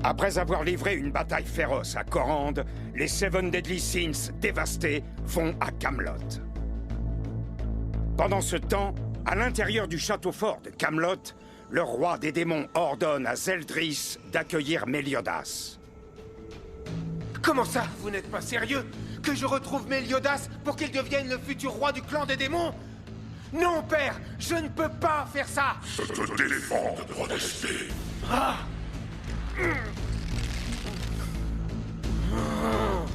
Après avoir livré une bataille féroce à Corande, les Seven Deadly Sins, dévastés, vont à Camelot. Pendant ce temps, à l'intérieur du château fort de Camelot, le roi des démons ordonne à Zeldris d'accueillir Méliodas. Comment ça, vous n'êtes pas sérieux? Que je retrouve Méliodas pour qu'il devienne le futur roi du clan des démons? Non, père, je ne peux pas faire ça! Je te défends de protester.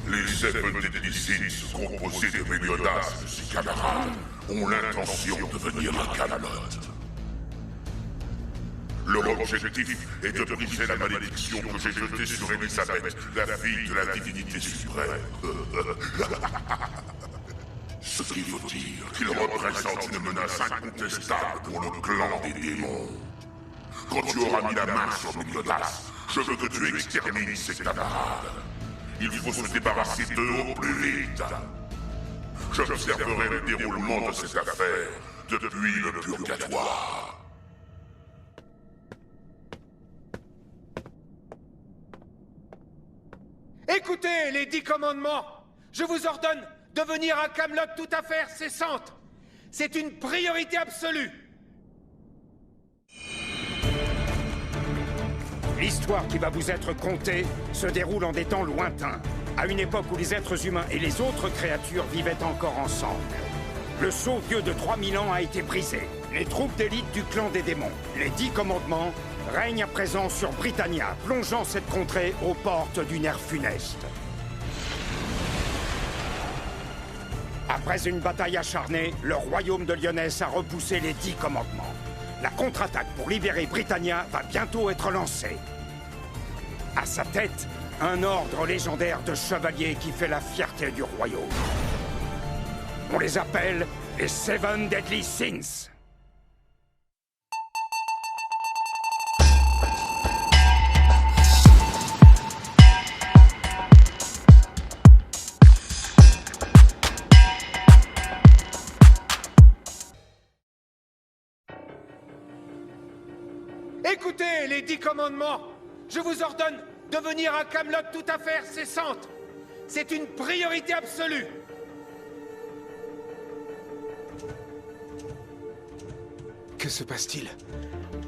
Les Seven Deadly Sins, composés de Méliodas et ses camarades, ont l'intention de venir à Camelot. Leur objectif est de briser la malédiction que j'ai jetée sur Elisabeth, la fille de la divinité suprême. Ce qui veut dire qu'il représente une menace incontestable pour le clan des démons. Quand tu auras mis la main sur Méliodas, je veux que tu extermines ses camarades. Il faut se débarrasser d'eux au plus vite. J'observerai le déroulement de cette affaire depuis le purgatoire. Écoutez, les 10 commandements! Je vous ordonne de venir à Camelot toute affaire cessante! C'est une priorité absolue! L'histoire qui va vous être contée se déroule en des temps lointains, à une époque où les êtres humains et les autres créatures vivaient encore ensemble. Le sceau vieux de 3000 ans a été brisé. Les troupes d'élite du clan des démons, les 10 commandements, règnent à présent sur Britannia, plongeant cette contrée aux portes d'une ère funeste. Après une bataille acharnée, le royaume de Lyonesse a repoussé les 10 commandements. La contre-attaque pour libérer Britannia va bientôt être lancée. À sa tête, un ordre légendaire de chevaliers qui fait la fierté du royaume. On les appelle les Seven Deadly Sins. Écoutez, les 10 commandements! Je vous ordonne de venir à Camelot toute affaire cessante! C'est une priorité absolue! Que se passe-t-il?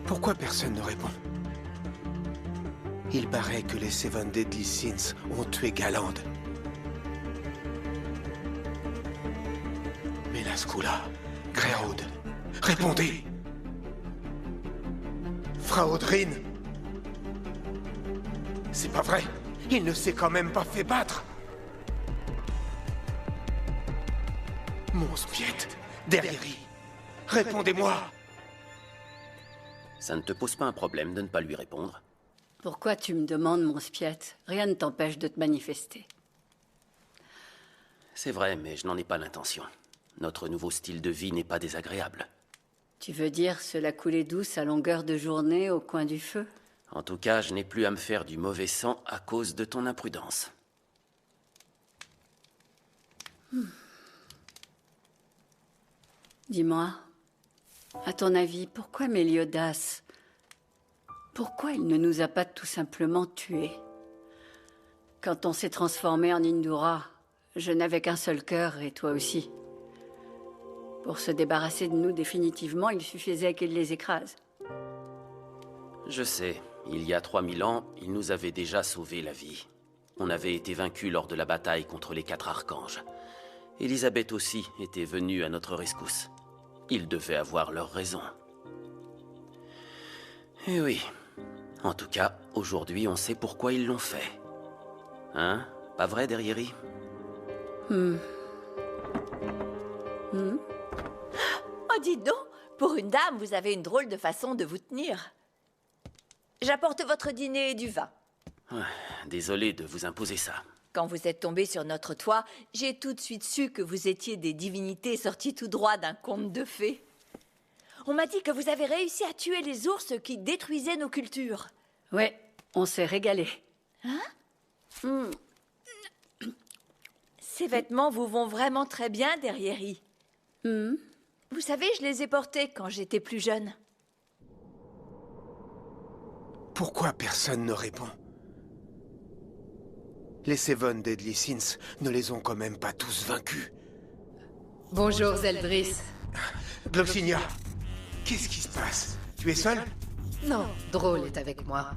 Pourquoi personne ne répond? Il paraît que les Seven Deadly Sins ont tué Galande. Mais la Skula, Greyhound, répondez! Fraudrin! C'est pas vrai! Il ne s'est quand même pas fait battre! Mon Spiette, derrière lui! Répondez-moi! Ça ne te pose pas un problème de ne pas lui répondre? Pourquoi tu me demandes, mon Spiette? Rien ne t'empêche de te manifester. C'est vrai, mais je n'en ai pas l'intention. Notre nouveau style de vie n'est pas désagréable. Tu veux dire cela couler douce à longueur de journée au coin du feu? En tout cas, je n'ai plus à me faire du mauvais sang à cause de ton imprudence. Dis-moi, à ton avis, pourquoi Méliodas? Pourquoi il ne nous a pas tout simplement tués? Quand on s'est transformé en Indura, je n'avais qu'un seul cœur, et toi aussi. Pour se débarrasser de nous définitivement, il suffisait qu'il les écrase. Je sais, il y a 3000 ans, il nous avait déjà sauvé la vie. On avait été vaincus lors de la bataille contre les 4 archanges. Elisabeth aussi était venue à notre rescousse. Ils devaient avoir leur raison. Eh oui. En tout cas, aujourd'hui, on sait pourquoi ils l'ont fait. Hein? Pas vrai, Derrieri? Oh, dites donc, pour une dame, vous avez une drôle de façon de vous tenir. J'apporte votre dîner et du vin. Désolé de vous imposer ça. Quand vous êtes tombé sur notre toit, j'ai tout de suite su que vous étiez des divinités sorties tout droit d'un conte de fées. On m'a dit que vous avez réussi à tuer les ours qui détruisaient nos cultures. Ouais, on s'est régalé. Ces vêtements vous vont vraiment très bien, Derrieri. Vous savez, je les ai portés quand j'étais plus jeune. Pourquoi personne ne répond? Les Seven Deadly Sins ne les ont quand même pas tous vaincus. Bonjour, Zeldris. Gloxinia, qu'est-ce qui se passe? Tu es seul? Non, Drôle est avec moi.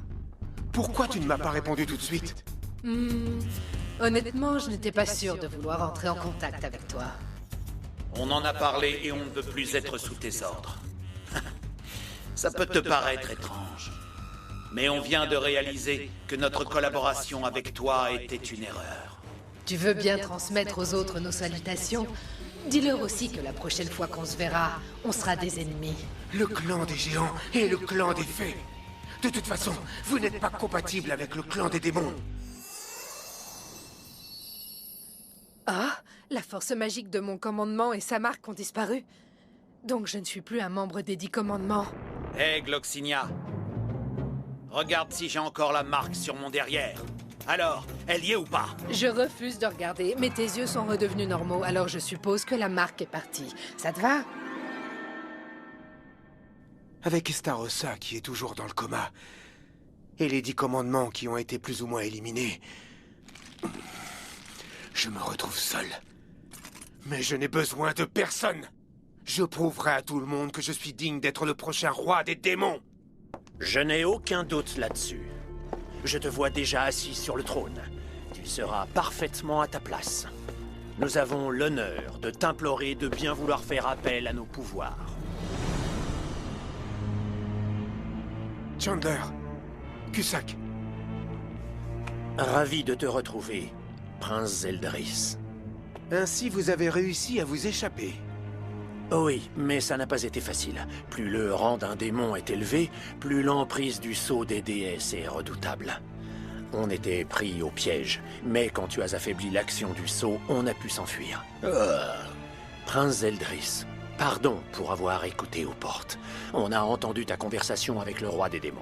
Pourquoi tu ne m'as pas répondu tout de suite? Honnêtement, je n'étais pas sûr de vouloir entrer en contact avec toi. On en a parlé et on ne veut plus être sous tes ordres. Ça peut te paraître étrange, mais on vient de réaliser que notre collaboration avec toi était une erreur. Tu veux bien transmettre aux autres nos salutations? Dis-leur aussi que la prochaine fois qu'on se verra, on sera des ennemis. Le clan des géants et le clan des fées. De toute façon, vous n'êtes pas compatibles avec le clan des démons. Ah, la force magique de mon commandement et sa marque ont disparu. Donc je ne suis plus un membre des 10 commandements. Hé, Gloxinia. Regarde si j'ai encore la marque sur mon derrière. Alors, elle y est ou pas? Je refuse de regarder, mais tes yeux sont redevenus normaux, alors je suppose que la marque est partie. Ça te va? Avec Estarossa qui est toujours dans le coma, et les 10 commandements qui ont été plus ou moins éliminés, je me retrouve seul. Mais je n'ai besoin de personne. Je prouverai à tout le monde que je suis digne d'être le prochain roi des démons. Je n'ai aucun doute là-dessus. Je te vois déjà assis sur le trône. Tu seras parfaitement à ta place. Nous avons l'honneur de t'implorer de bien vouloir faire appel à nos pouvoirs. Chandler, Cusack. Ravi de te retrouver, Prince Zeldris. Ainsi, vous avez réussi à vous échapper. Oui, mais ça n'a pas été facile. Plus le rang d'un démon est élevé, plus l'emprise du sceau des déesses est redoutable. On était pris au piège, mais quand tu as affaibli l'action du sceau, on a pu s'enfuir. Prince Zeldris, pardon pour avoir écouté aux portes. On a entendu ta conversation avec le roi des démons.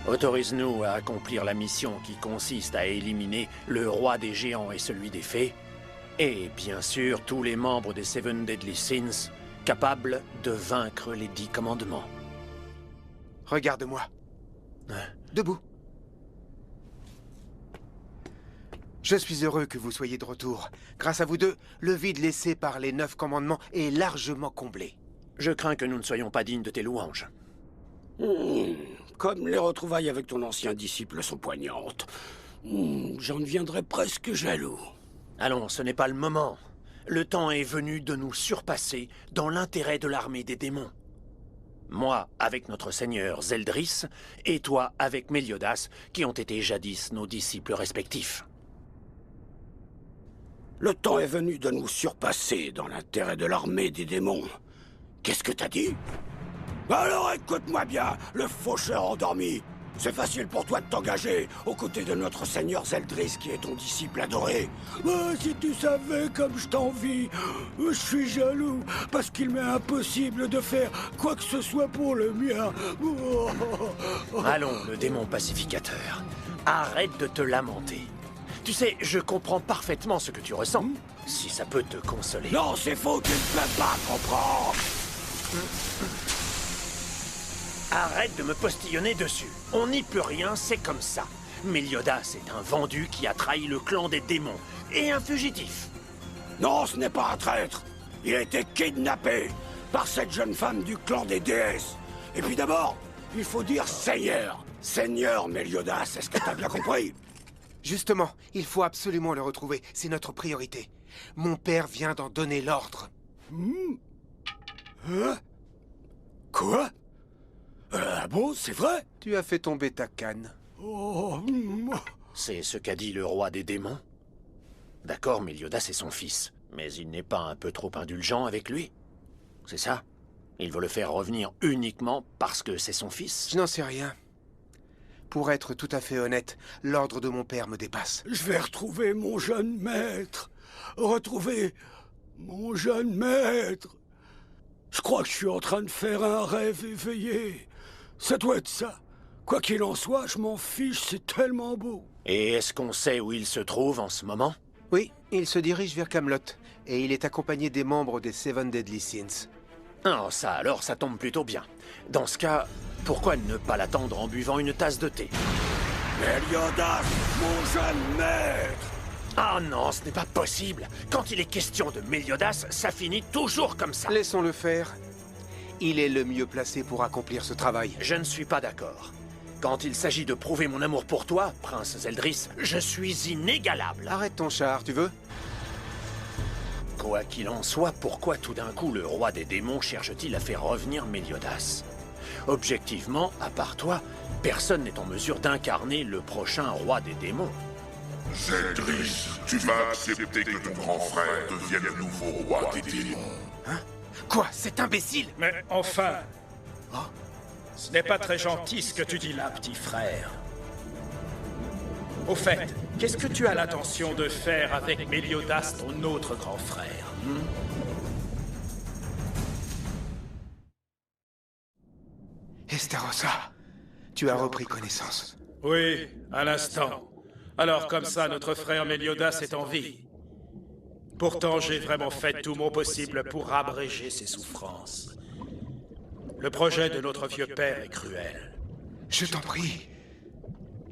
Autorise-nous à accomplir la mission qui consiste à éliminer le roi des géants et celui des fées, et bien sûr tous les membres des Seven Deadly Sins capables de vaincre les 10 commandements. Regarde-moi. Debout. Je suis heureux que vous soyez de retour. Grâce à vous deux, le vide laissé par les 9 commandements est largement comblé. Je crains que nous ne soyons pas dignes de tes louanges. Comme les retrouvailles avec ton ancien disciple sont poignantes, j'en deviendrais presque jaloux. Allons, ce n'est pas le moment. Le temps est venu de nous surpasser dans l'intérêt de l'armée des démons. Moi avec notre seigneur Zeldris, et toi avec Meliodas, qui ont été jadis nos disciples respectifs. Le temps est venu de nous surpasser dans l'intérêt de l'armée des démons. Qu'est-ce que t'as dit? Alors écoute-moi bien, le faucheur endormi. C'est facile pour toi de t'engager aux côtés de notre seigneur Zeldris qui est ton disciple adoré. Si tu savais comme je t'envie, je suis jaloux parce qu'il m'est impossible de faire quoi que ce soit pour le mien. Allons, le démon pacificateur, arrête de te lamenter. Tu sais, je comprends parfaitement ce que tu ressens, si ça peut te consoler. Non, c'est faux, tu ne peux pas comprendre. Arrête de me postillonner dessus. On n'y peut rien, c'est comme ça. Meliodas est un vendu qui a trahi le clan des démons, et un fugitif. Non, ce n'est pas un traître. Il a été kidnappé par cette jeune femme du clan des déesses. Et puis d'abord, il faut dire Seigneur. Seigneur Meliodas, est-ce que t'as bien compris? Justement, il faut absolument le retrouver. C'est notre priorité. Mon père vient d'en donner l'ordre. Quoi? Ah bon, c'est vrai? Tu as fait tomber ta canne. C'est ce qu'a dit le roi des démons. D'accord, Meliodas est son fils, mais il n'est pas un peu trop indulgent avec lui. C'est ça? Il veut le faire revenir uniquement parce que c'est son fils? Je n'en sais rien. Pour être tout à fait honnête, l'ordre de mon père me dépasse. Je vais retrouver mon jeune maître. Retrouver mon jeune maître. Je crois que je suis en train de faire un rêve éveillé. Ça doit être ça. Quoi qu'il en soit, je m'en fiche, c'est tellement beau. Et est-ce qu'on sait où il se trouve en ce moment? Oui, il se dirige vers Camelot, et il est accompagné des membres des Seven Deadly Sins. Oh, ça alors, ça tombe plutôt bien. Dans ce cas, pourquoi ne pas l'attendre en buvant une tasse de thé? Meliodas, mon jeune maître! Ah non, ce n'est pas possible. Quand il est question de Meliodas, ça finit toujours comme ça. Laissons-le faire. Il est le mieux placé pour accomplir ce travail. Je ne suis pas d'accord. Quand il s'agit de prouver mon amour pour toi, prince Zeldris, je suis inégalable. Arrête ton char, tu veux? Quoi qu'il en soit, pourquoi tout d'un coup le roi des démons cherche-t-il à faire revenir Meliodas? Objectivement, à part toi, personne n'est en mesure d'incarner le prochain roi des démons. Zeldris, tu vas accepter que ton grand frère devienne le nouveau roi des démons. Hein? Quoi? Cet imbécile? Mais enfin... Ce n'est pas très gentil ce que tu dis là, petit frère. Au fait, qu'est-ce que tu as l'intention de faire avec Meliodas, ton autre grand frère? Estarossa, tu as repris connaissance. Oui, à l'instant. Alors comme ça, notre frère Meliodas est en vie. Pourtant, j'ai vraiment fait tout mon possible pour abréger ses souffrances. Le projet de notre vieux père est cruel. Je t'en prie.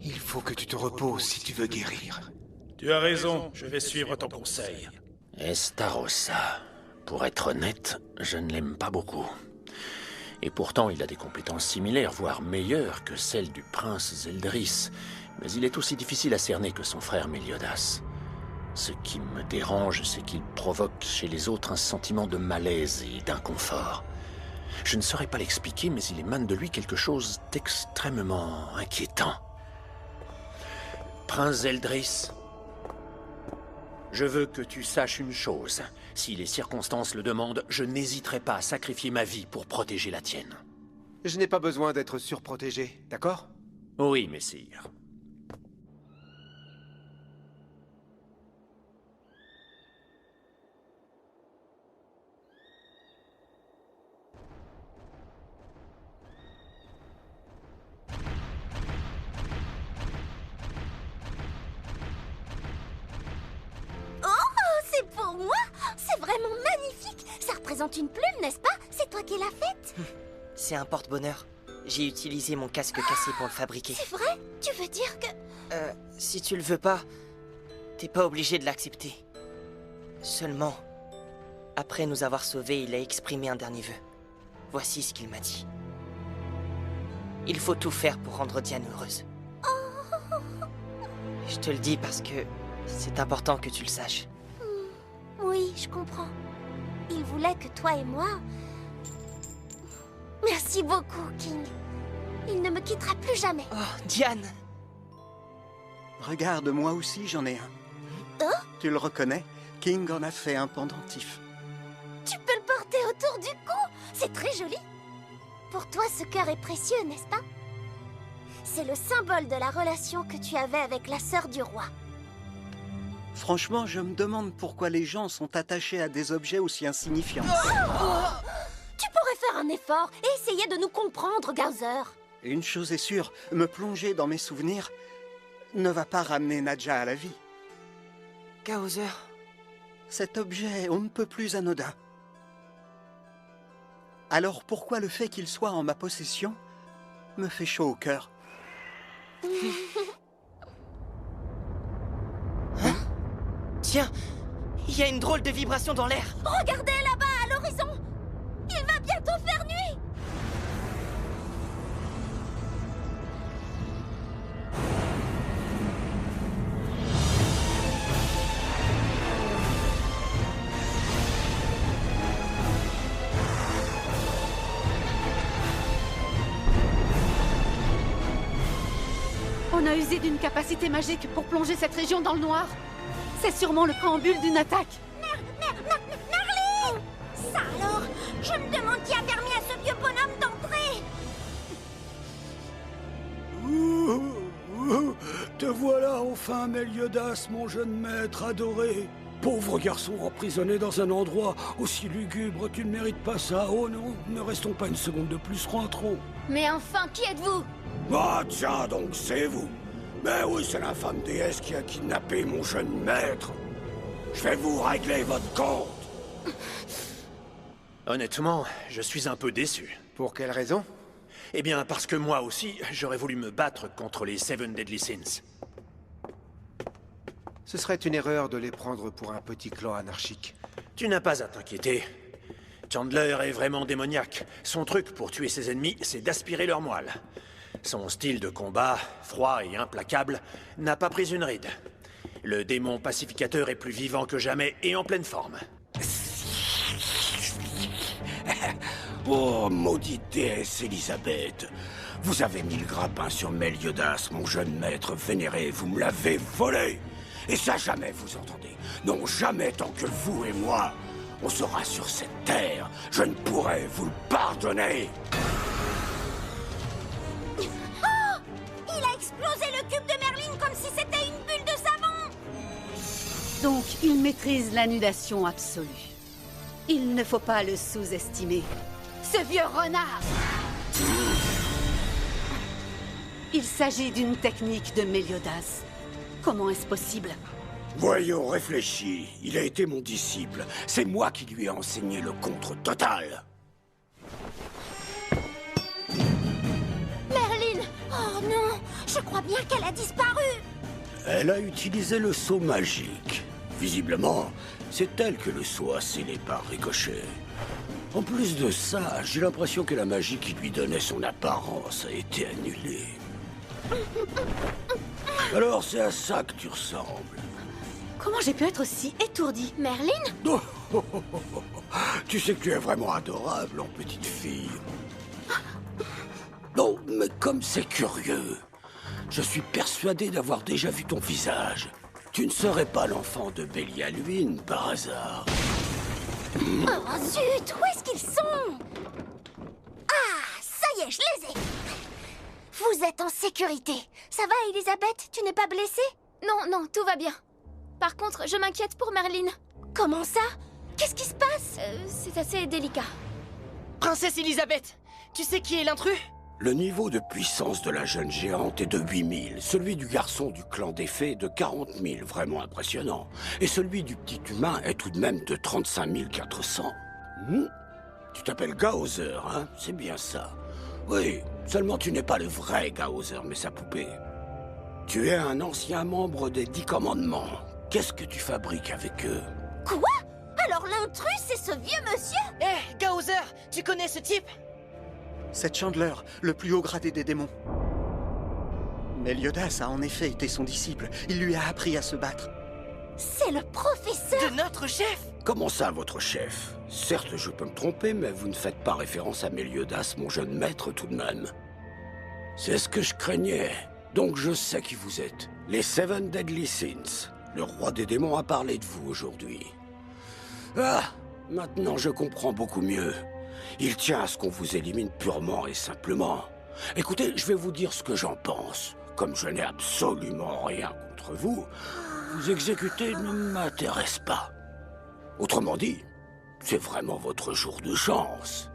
Il faut que tu te reposes si tu veux guérir. Tu as raison, je vais suivre ton conseil. Estarossa. Pour être honnête, je ne l'aime pas beaucoup. Et pourtant, il a des compétences similaires, voire meilleures que celles du prince Zeldris. Mais il est aussi difficile à cerner que son frère Meliodas. Ce qui me dérange, c'est qu'il provoque chez les autres un sentiment de malaise et d'inconfort. Je ne saurais pas l'expliquer, mais il émane de lui quelque chose d'extrêmement inquiétant. Prince Zeldris, je veux que tu saches une chose. Si les circonstances le demandent, je n'hésiterai pas à sacrifier ma vie pour protéger la tienne. Je n'ai pas besoin d'être surprotégé, d'accord? Oui, messire. C'est pour moi? C'est vraiment magnifique! Ça représente une plume, n'est-ce pas? C'est toi qui l'as faite? C'est un porte-bonheur. J'ai utilisé mon casque cassé pour le fabriquer. C'est vrai? Tu veux dire que... Si tu le veux pas, t'es pas obligé de l'accepter. Seulement, après nous avoir sauvés, il a exprimé un dernier vœu. Voici ce qu'il m'a dit. Il faut tout faire pour rendre Diane heureuse. Je te le dis parce que c'est important que tu le saches. Oui, je comprends. Il voulait que toi et moi... Merci beaucoup, King. Il ne me quittera plus jamais. Oh, Diane! Regarde, moi aussi j'en ai un. Oh? Tu le reconnais? King en a fait un pendentif. Tu peux le porter autour du cou? C'est très joli. Pour toi, ce cœur est précieux, n'est-ce pas? C'est le symbole de la relation que tu avais avec la sœur du roi. Franchement, je me demande pourquoi les gens sont attachés à des objets aussi insignifiants. Tu pourrais faire un effort et essayer de nous comprendre, Gowser. Une chose est sûre, me plonger dans mes souvenirs ne va pas ramener Nadja à la vie. Gowser... Cet objet, on ne peut plus anodin. Alors pourquoi le fait qu'il soit en ma possession me fait chaud au cœur? Tiens, il y a une drôle de vibration dans l'air. Regardez là-bas, à l'horizon. Il va bientôt faire nuit. On a usé d'une capacité magique pour plonger cette région dans le noir. C'est sûrement le préambule d'une attaque. Merlin! Ça alors? Je me demande qui a permis à ce vieux bonhomme d'entrer. Te voilà enfin, Meliodas, mon jeune maître adoré. Pauvre garçon emprisonné dans un endroit aussi lugubre, tu ne mérites pas ça. Oh non, ne restons pas une seconde de plus, rentrons. Mais enfin, qui êtes-vous? Ah tiens donc, c'est vous. Mais oui, c'est l'infâme déesse qui a kidnappé mon jeune maître. Je vais vous régler votre compte. Honnêtement, je suis un peu déçu. Pour quelle raison? Eh bien, parce que moi aussi, j'aurais voulu me battre contre les Seven Deadly Sins. Ce serait une erreur de les prendre pour un petit clan anarchique. Tu n'as pas à t'inquiéter. Chandler est vraiment démoniaque. Son truc pour tuer ses ennemis, c'est d'aspirer leur moelle. Son style de combat, froid et implacable, n'a pas pris une ride. Le démon pacificateur est plus vivant que jamais et en pleine forme. Oh, maudite déesse Elisabeth. Vous avez mis le grappin sur Meliodas, mon jeune maître vénéré. Vous me l'avez volé. Et ça, jamais, vous entendez. Non, jamais tant que vous et moi, on sera sur cette terre. Je ne pourrai vous le pardonner. Oh! Il a explosé le cube de Merlin comme si c'était une bulle de savon! Donc, il maîtrise l'annulation absolue. Il ne faut pas le sous-estimer. Ce vieux renard! Il s'agit d'une technique de Meliodas. Comment est-ce possible? Voyons, réfléchis. Il a été mon disciple. C'est moi qui lui ai enseigné le contre total. Merlin! Oh non! Je crois bien qu'elle a disparu! Elle a utilisé le sceau magique. Visiblement, c'est elle que le sceau a scellé par ricochet. En plus de ça, j'ai l'impression que la magie qui lui donnait son apparence a été annulée. Alors c'est à ça que tu ressembles. Comment j'ai pu être si étourdie? Merlin? Oh, oh, oh, oh, oh. Tu sais que tu es vraiment adorable en petite fille. Non, mais comme c'est curieux, je suis persuadé d'avoir déjà vu ton visage. Tu ne serais pas l'enfant de Bélialuine par hasard. Oh zut! Où est-ce qu'ils sont? Ah! Ça y est, je les ai! Vous êtes en sécurité. Ça va, Elisabeth? Tu n'es pas blessée? Non, non, tout va bien. Par contre, je m'inquiète pour Merlin. Comment ça? Qu'est-ce qui se passe? C'est assez délicat. Princesse Elisabeth, tu sais qui est l'intrus? Le niveau de puissance de la jeune géante est de 8000, celui du garçon du clan des fées est de 40 000, vraiment impressionnant. Et celui du petit humain est tout de même de 35 400. Tu t'appelles Gaozer, hein? C'est bien ça. Oui, seulement tu n'es pas le vrai Gaozer, mais sa poupée. Tu es un ancien membre des 10 commandements. Qu'est-ce que tu fabriques avec eux? Quoi? Alors l'intrus, c'est ce vieux monsieur? Hé, Gaozer, tu connais ce type? C'est Chandler, le plus haut gradé des démons. Meliodas a en effet été son disciple. Il lui a appris à se battre. C'est le professeur de notre chef! Comment ça, votre chef? Certes, je peux me tromper, mais vous ne faites pas référence à Meliodas, mon jeune maître, tout de même. C'est ce que je craignais. Donc je sais qui vous êtes. Les Seven Deadly Sins. Le roi des démons a parlé de vous aujourd'hui. Ah! Maintenant je comprends beaucoup mieux. Il tient à ce qu'on vous élimine purement et simplement. Écoutez, je vais vous dire ce que j'en pense. Comme je n'ai absolument rien contre vous, vous exécuter ne m'intéresse pas. Autrement dit, c'est vraiment votre jour de chance.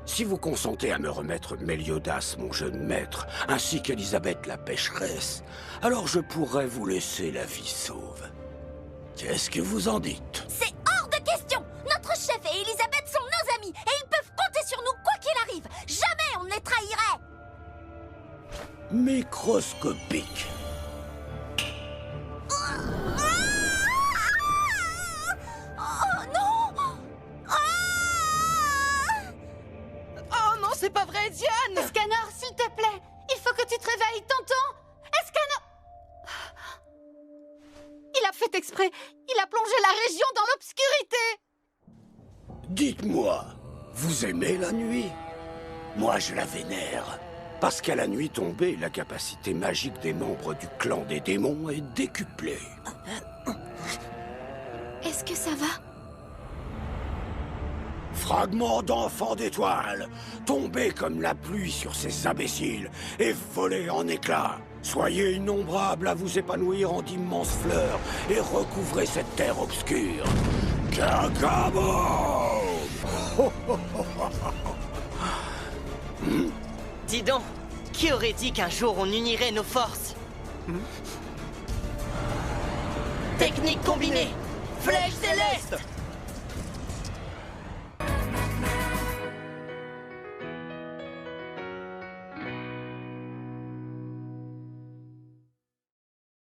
Si vous consentez à me remettre Meliodas, mon jeune maître, ainsi qu'Elisabeth la pécheresse, alors je pourrais vous laisser la vie sauve. Qu'est-ce que vous en dites? C'est hors de question! Notre chef et Elisabeth sont nos amis, et ils peuvent compter sur nous quoi qu'il arrive! Jamais on ne les trahirait! Microscopique. Oh non! Oh non, c'est pas vrai, Diane! Escanor, s'il te plaît! Il faut que tu te réveilles, t'entends? Escanor! Il a fait exprès! Il a plongé la région dans l'obscurité! Dites-moi, vous aimez la nuit? Moi, je la vénère. Parce qu'à la nuit tombée, la capacité magique des membres du clan des démons est décuplée. Est-ce que ça va? Fragment d'enfant d'étoile, tombé comme la pluie sur ces imbéciles et volé en éclats. Soyez innombrables à vous épanouir en d'immenses fleurs et recouvrez cette terre obscure. Gargamo! Dis donc, qui aurait dit qu'un jour on unirait nos forces? Technique combinée! Flèche céleste!